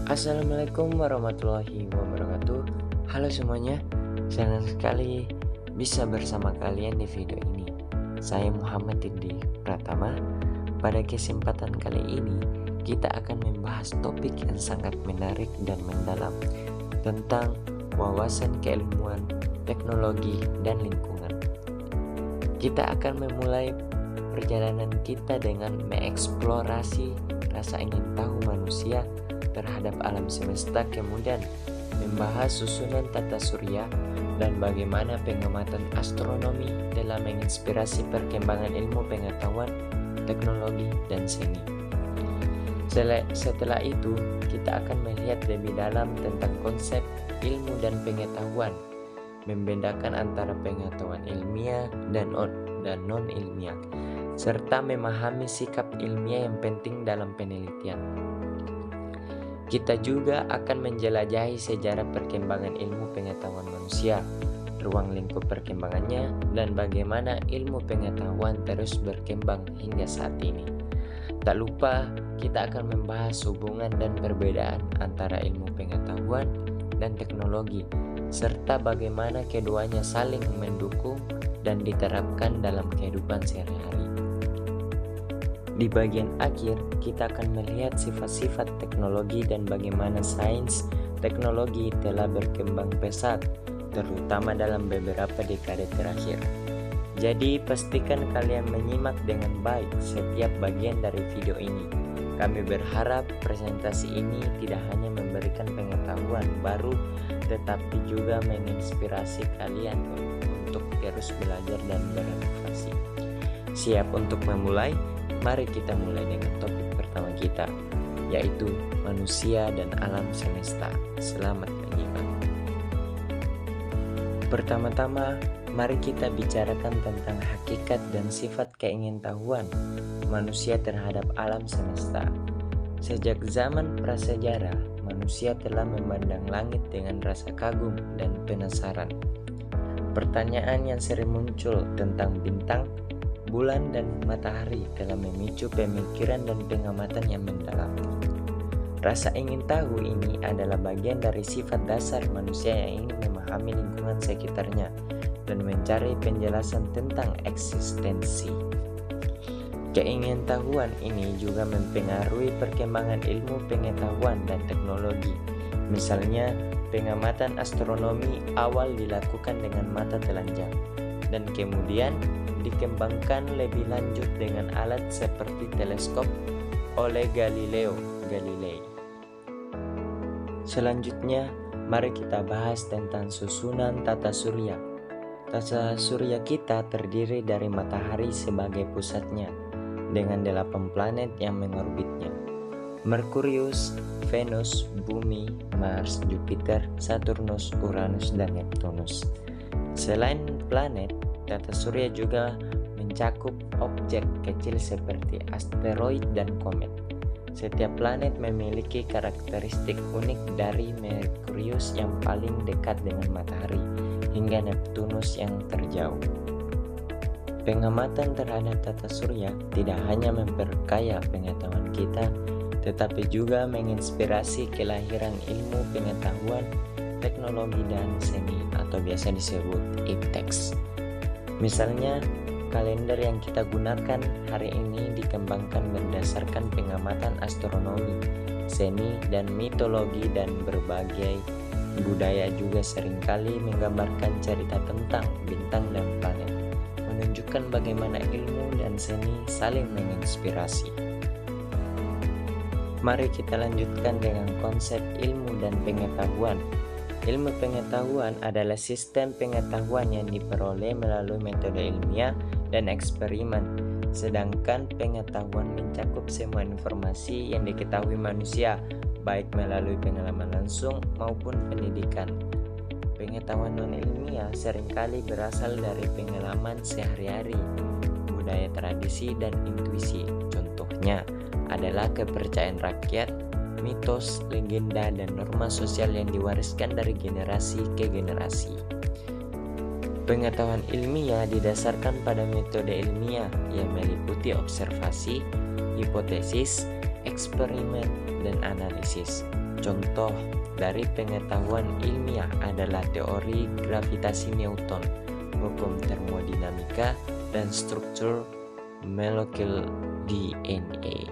Assalamualaikum warahmatullahi wabarakatuh. Halo semuanya, senang sekali bisa bersama kalian di video ini. Saya Muhammad Indi Pratama. Pada kesempatan kali ini, kita akan membahas topik yang sangat menarik dan mendalam tentang wawasan keilmuan, teknologi, dan lingkungan. Kita akan memulai perjalanan kita dengan mengeksplorasi rasa ingin tahu manusia terhadap alam semesta, kemudian membahas susunan tata surya dan bagaimana pengamatan astronomi telah menginspirasi perkembangan ilmu pengetahuan, teknologi, dan seni. Setelah itu, kita akan melihat lebih dalam tentang konsep ilmu dan pengetahuan, membedakan antara pengetahuan ilmiah dan non-ilmiah, serta memahami sikap ilmiah yang penting dalam penelitian. Kita juga akan menjelajahi sejarah perkembangan ilmu pengetahuan manusia, ruang lingkup perkembangannya, dan bagaimana ilmu pengetahuan terus berkembang hingga saat ini. Tak lupa, kita akan membahas hubungan dan perbedaan antara ilmu pengetahuan dan teknologi, serta bagaimana keduanya saling mendukung dan diterapkan dalam kehidupan sehari-hari. Di bagian akhir, kita akan melihat sifat-sifat teknologi dan bagaimana sains teknologi telah berkembang pesat, terutama dalam beberapa dekade terakhir. Jadi, pastikan kalian menyimak dengan baik setiap bagian dari video ini. Kami berharap presentasi ini tidak hanya memberikan pengetahuan baru, tetapi juga menginspirasi kalian untuk terus belajar dan berinovasi. Siap untuk memulai? Mari kita mulai dengan topik pertama kita, yaitu manusia dan alam semesta. Selamat menyimak. Pertama-tama, mari kita bicarakan tentang hakikat dan sifat keingintahuan manusia terhadap alam semesta. Sejak zaman prasejarah, manusia telah memandang langit dengan rasa kagum dan penasaran. Pertanyaan yang sering muncul tentang bintang, bulan, dan matahari telah memicu pemikiran dan pengamatan yang mendalam. Rasa ingin tahu ini adalah bagian dari sifat dasar manusia yang ingin memahami lingkungan sekitarnya dan mencari penjelasan tentang eksistensi. Keingintahuan ini juga mempengaruhi perkembangan ilmu pengetahuan dan teknologi. Misalnya, pengamatan astronomi awal dilakukan dengan mata telanjang, dan kemudian dikembangkan lebih lanjut dengan alat seperti teleskop oleh Galileo Galilei. Selanjutnya, mari kita bahas tentang susunan tata surya. Tata surya kita terdiri dari matahari sebagai pusatnya, dengan 8 planet yang mengorbitnya: Merkurius, Venus, Bumi, Mars, Jupiter, Saturnus, Uranus, dan Neptunus. Selain planet, tata surya juga mencakup objek kecil seperti asteroid dan komet. Setiap planet memiliki karakteristik unik, dari Merkurius yang paling dekat dengan matahari hingga Neptunus yang terjauh. Pengamatan terhadap tata surya tidak hanya memperkaya pengetahuan kita, tetapi juga menginspirasi kelahiran ilmu pengetahuan, teknologi, dan seni atau biasa disebut ipteks. Misalnya, kalender yang kita gunakan hari ini dikembangkan berdasarkan pengamatan astronomi, seni, dan mitologi, dan berbagai budaya juga seringkali menggambarkan cerita tentang bintang dan planet, menunjukkan bagaimana ilmu dan seni saling menginspirasi. Mari kita lanjutkan dengan konsep ilmu dan pengetahuan. Ilmu pengetahuan adalah sistem pengetahuan yang diperoleh melalui metode ilmiah dan eksperimen, sedangkan pengetahuan mencakup semua informasi yang diketahui manusia, baik melalui pengalaman langsung maupun pendidikan. Pengetahuan non-ilmiah seringkali berasal dari pengalaman sehari-hari, budaya, tradisi, dan intuisi. Contohnya adalah kepercayaan rakyat, mitos, legenda, dan norma sosial yang diwariskan dari generasi ke generasi. Pengetahuan ilmiah didasarkan pada metode ilmiah yang meliputi observasi, hipotesis, eksperimen, dan analisis. Contoh dari pengetahuan ilmiah adalah teori gravitasi Newton, hukum termodinamika, dan struktur molekul DNA.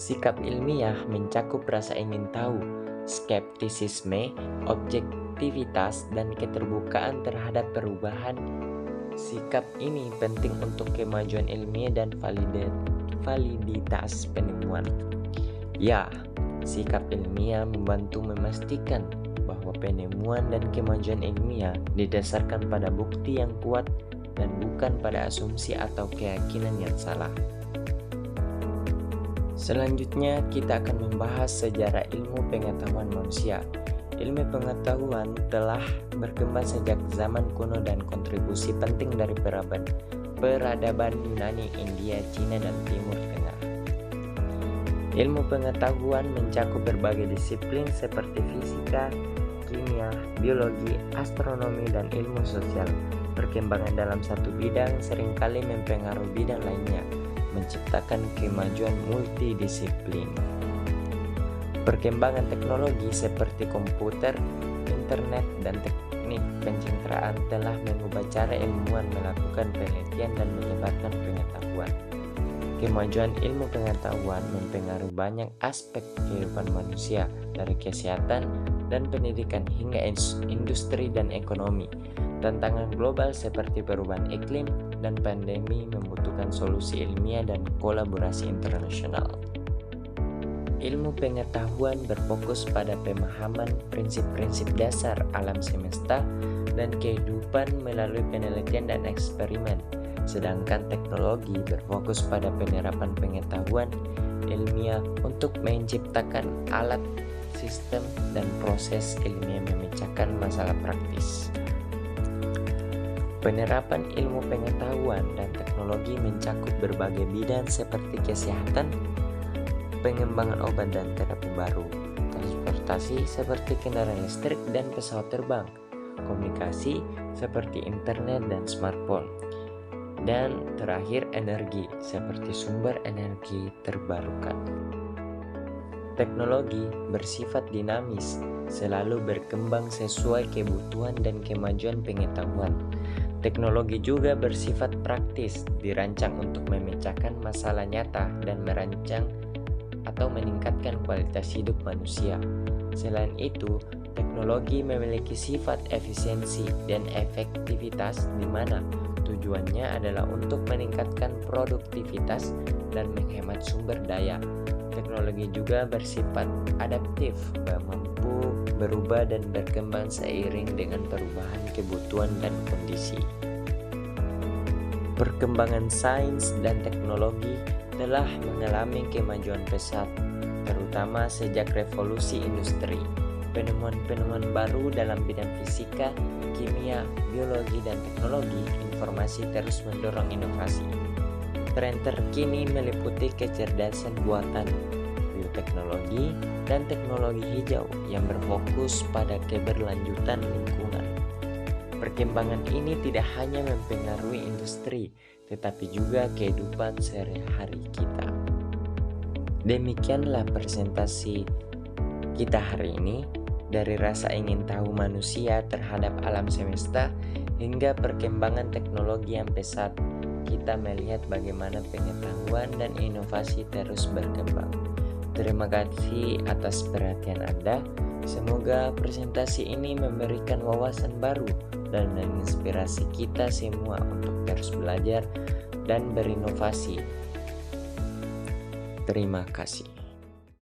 Sikap ilmiah mencakup rasa ingin tahu, skeptisisme, objektivitas, dan keterbukaan terhadap perubahan. Sikap ini penting untuk kemajuan ilmiah dan validitas penemuan. Ya, sikap ilmiah membantu memastikan bahwa penemuan dan kemajuan ilmiah didasarkan pada bukti yang kuat dan bukan pada asumsi atau keyakinan yang salah. Selanjutnya, kita akan membahas sejarah ilmu pengetahuan manusia. Ilmu pengetahuan telah berkembang sejak zaman kuno dan kontribusi penting dari peradaban Yunani, India, Cina, dan Timur Tengah. Ilmu pengetahuan mencakup berbagai disiplin seperti fisika, kimia, biologi, astronomi, dan ilmu sosial. Perkembangan dalam satu bidang seringkali mempengaruhi bidang lainnya, menciptakan kemajuan multidisiplin. Perkembangan teknologi seperti komputer, internet, dan teknik pencitraan telah mengubah cara ilmuwan melakukan penelitian dan menyebarkan pengetahuan. Kemajuan ilmu pengetahuan mempengaruhi banyak aspek kehidupan manusia, dari kesehatan dan pendidikan hingga industri dan ekonomi. Tantangan global seperti perubahan iklim dan pandemi membutuhkan solusi ilmiah dan kolaborasi internasional. Ilmu pengetahuan berfokus pada pemahaman prinsip-prinsip dasar alam semesta dan kehidupan melalui penelitian dan eksperimen, sedangkan teknologi berfokus pada penerapan pengetahuan ilmiah untuk menciptakan alat, sistem, dan proses ilmiah memecahkan masalah praktis. Penerapan ilmu pengetahuan dan teknologi mencakup berbagai bidang seperti kesehatan, pengembangan obat dan terapi baru, transportasi seperti kendaraan listrik dan pesawat terbang, komunikasi seperti internet dan smartphone, dan terakhir energi seperti sumber energi terbarukan. Teknologi bersifat dinamis, selalu berkembang sesuai kebutuhan dan kemajuan pengetahuan. Teknologi juga bersifat praktis, dirancang untuk memecahkan masalah nyata dan merancang atau meningkatkan kualitas hidup manusia. Selain itu, teknologi memiliki sifat efisiensi dan efektivitas di mana tujuannya adalah untuk meningkatkan produktivitas dan menghemat sumber daya. Teknologi juga bersifat adaptif, mampu berubah dan berkembang seiring dengan perubahan kebutuhan dan kondisi. Perkembangan sains dan teknologi telah mengalami kemajuan pesat, terutama sejak revolusi industri. Penemuan-penemuan baru dalam bidang fisika, kimia, biologi, dan teknologi informasi terus mendorong inovasi. Tren terkini meliputi kecerdasan buatan, bioteknologi, dan teknologi hijau yang berfokus pada keberlanjutan lingkungan. Perkembangan ini tidak hanya mempengaruhi industri, tetapi juga kehidupan sehari-hari kita. Demikianlah presentasi kita hari ini, dari rasa ingin tahu manusia terhadap alam semesta hingga perkembangan teknologi yang pesat. Kita melihat bagaimana pengetahuan dan inovasi terus berkembang. Terima kasih atas perhatian Anda. Semoga presentasi ini memberikan wawasan baru dan menginspirasi kita semua untuk terus belajar dan berinovasi. Terima kasih.